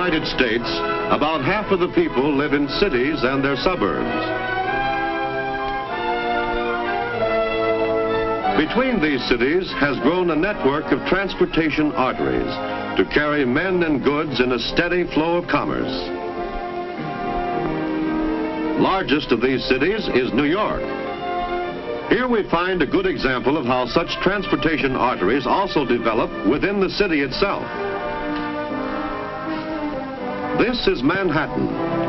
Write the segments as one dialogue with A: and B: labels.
A: United States, about half of the people live in cities and their suburbs. Between these cities has grown a network of transportation arteries to carry men and goods in a steady flow of commerce. Largest of these cities is New York. Here we find a good example of how such transportation arteries also develop within the city itself. This is Manhattan,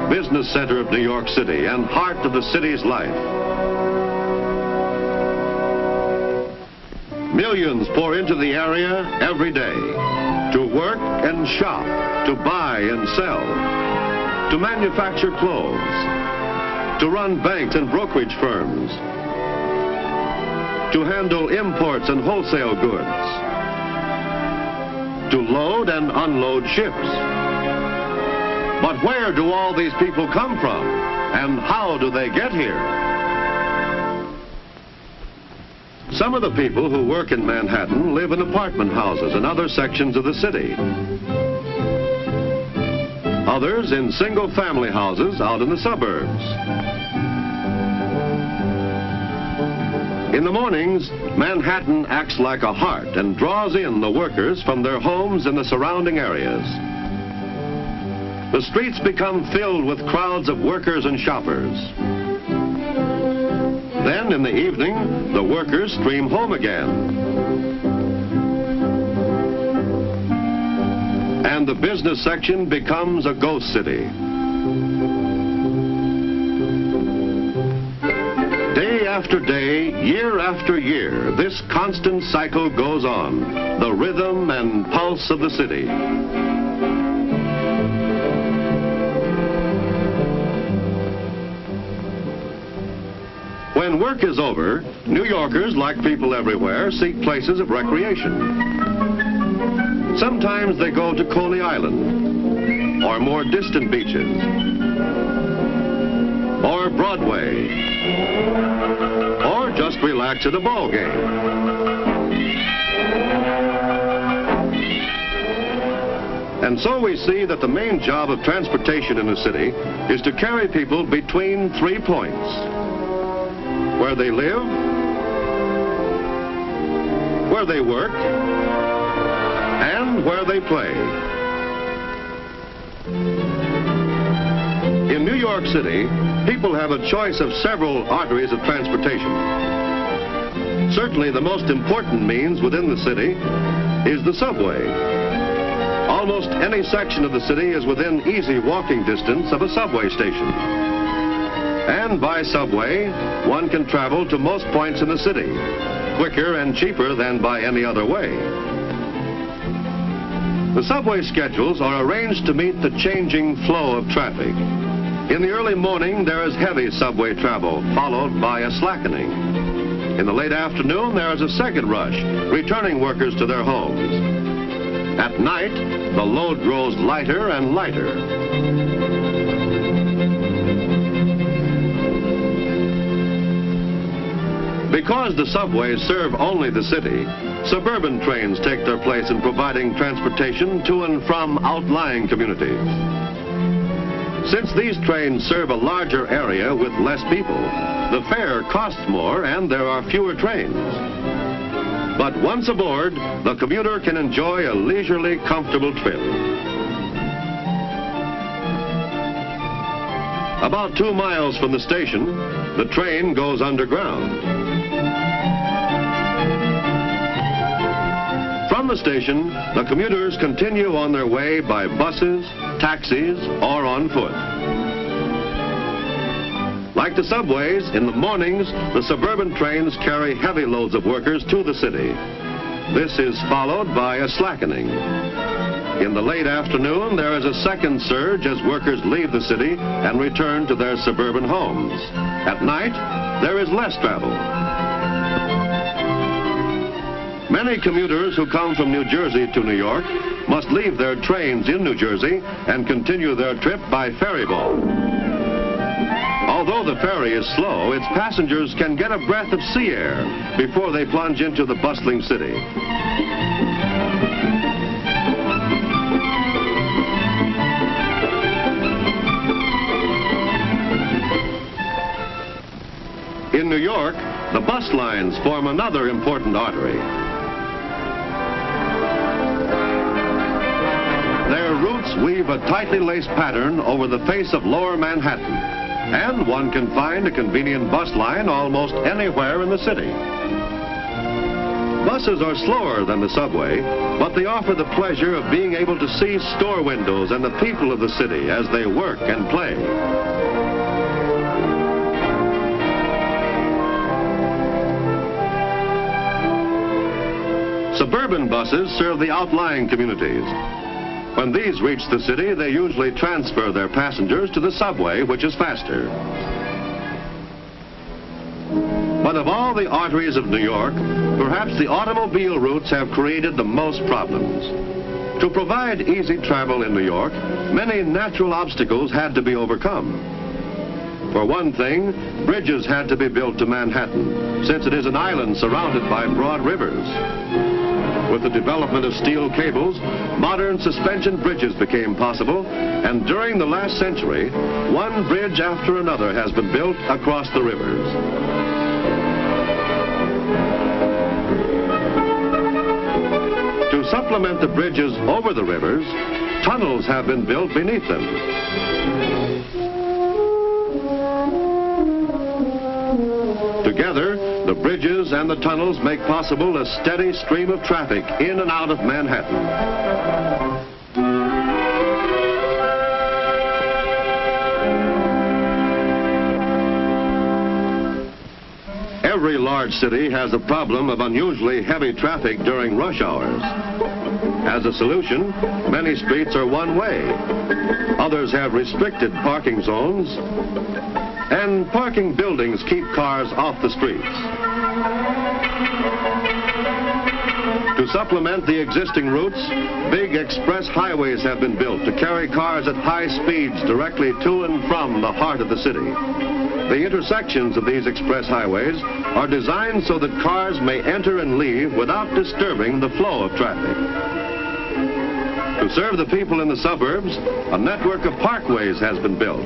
A: business center of New York City and heart of the city's life. Millions pour into the area every day to work and shop, to buy and sell, to manufacture clothes, to run banks and brokerage firms, to handle imports and wholesale goods, to load and unload ships. But where do all these people come from, and how do they get here? Some of the people who work in Manhattan live in apartment houses and other sections of the city. Others in single-family houses out in the suburbs. In the mornings, Manhattan acts like a heart and draws in the workers from their homes in the surrounding areas. The streets become filled with crowds of workers and shoppers. Then, in the evening, the workers stream home again. And the business section becomes a ghost city. Day after day, year after year, this constant cycle goes on, the rhythm and pulse of the city. When work is over, New Yorkers, like people everywhere, seek places of recreation. Sometimes they go to Coney Island, or more distant beaches, or Broadway, or just relax at a ball game. And so we see that the main job of transportation in the city is to carry people between 3 points: where they live, where they work, and where they play. In New York City, people have a choice of several arteries of transportation. Certainly the most important means within the city is the subway. Almost any section of the city is within easy walking distance of a subway station. And by subway, one can travel to most points in the city, quicker and cheaper than by any other way. The subway schedules are arranged to meet the changing flow of traffic. In the early morning, there is heavy subway travel, followed by a slackening. In the late afternoon, there is a second rush, returning workers to their homes. At night, the load grows lighter and lighter. Because the subways serve only the city, suburban trains take their place in providing transportation to and from outlying communities. Since these trains serve a larger area with less people, the fare costs more and there are fewer trains. But once aboard, the commuter can enjoy a leisurely, comfortable trip. About 2 miles from the station, the train goes underground. From the station, the commuters continue on their way by buses, taxis, or on foot. Like the subways, in the mornings, the suburban trains carry heavy loads of workers to the city. This is followed by a slackening. In the late afternoon, there is a second surge as workers leave the city and return to their suburban homes. At night, there is less travel. Many commuters who come from New Jersey to New York must leave their trains in New Jersey and continue their trip by ferry boat. Although the ferry is slow, its passengers can get a breath of sea air before they plunge into the bustling city. New York, the bus lines form another important artery. Their routes weave a tightly laced pattern over the face of lower Manhattan, and one can find a convenient bus line almost anywhere in the city. Buses are slower than the subway, but they offer the pleasure of being able to see store windows and the people of the city as they work and play. Suburban buses serve the outlying communities. When these reach the city, they usually transfer their passengers to the subway, which is faster. But of all the arteries of New York, perhaps the automobile routes have created the most problems. To provide easy travel in New York, many natural obstacles had to be overcome. For one thing, bridges had to be built to Manhattan, since it is an island surrounded by broad rivers. With the development of steel cables, modern suspension bridges became possible, and during the last century, one bridge after another has been built across the rivers. To supplement the bridges over the rivers, tunnels have been built beneath them. Together, the bridges and the tunnels make possible a steady stream of traffic in and out of Manhattan. Every large city has a problem of unusually heavy traffic during rush hours. As a solution, many streets are one way. Others have restricted parking zones, and parking buildings keep cars off the streets. To supplement the existing routes, big express highways have been built to carry cars at high speeds directly to and from the heart of the city. The intersections of these express highways are designed so that cars may enter and leave without disturbing the flow of traffic. To serve the people in the suburbs, a network of parkways has been built.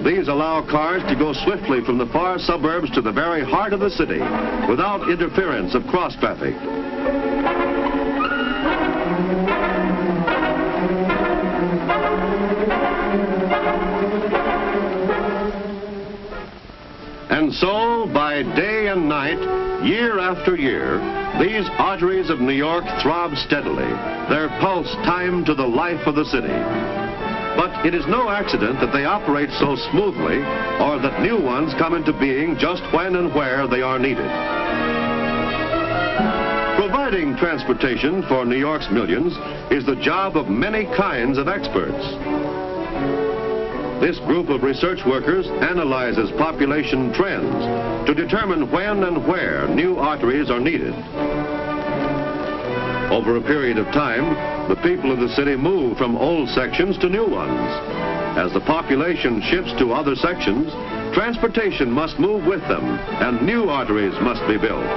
A: These allow cars to go swiftly from the far suburbs to the very heart of the city without interference of cross traffic. And so, by day and night, year after year, these arteries of New York throb steadily, their pulse timed to the life of the city. But it is no accident that they operate so smoothly, or that new ones come into being just when and where they are needed. Providing transportation for New York's millions is the job of many kinds of experts. This group of research workers analyzes population trends to determine when and where new arteries are needed. Over a period of time, the people of the city move from old sections to new ones. As the population shifts to other sections, transportation must move with them, and new arteries must be built.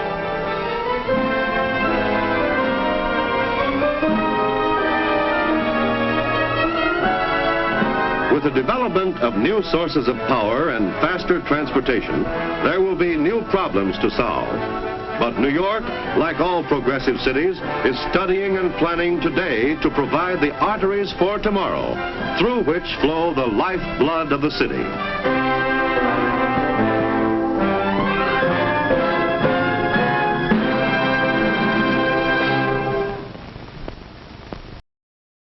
A: With the development of new sources of power and faster transportation, there will be new problems to solve. But New York, like all progressive cities, is studying and planning today to provide the arteries for tomorrow, through which flow the lifeblood of the city.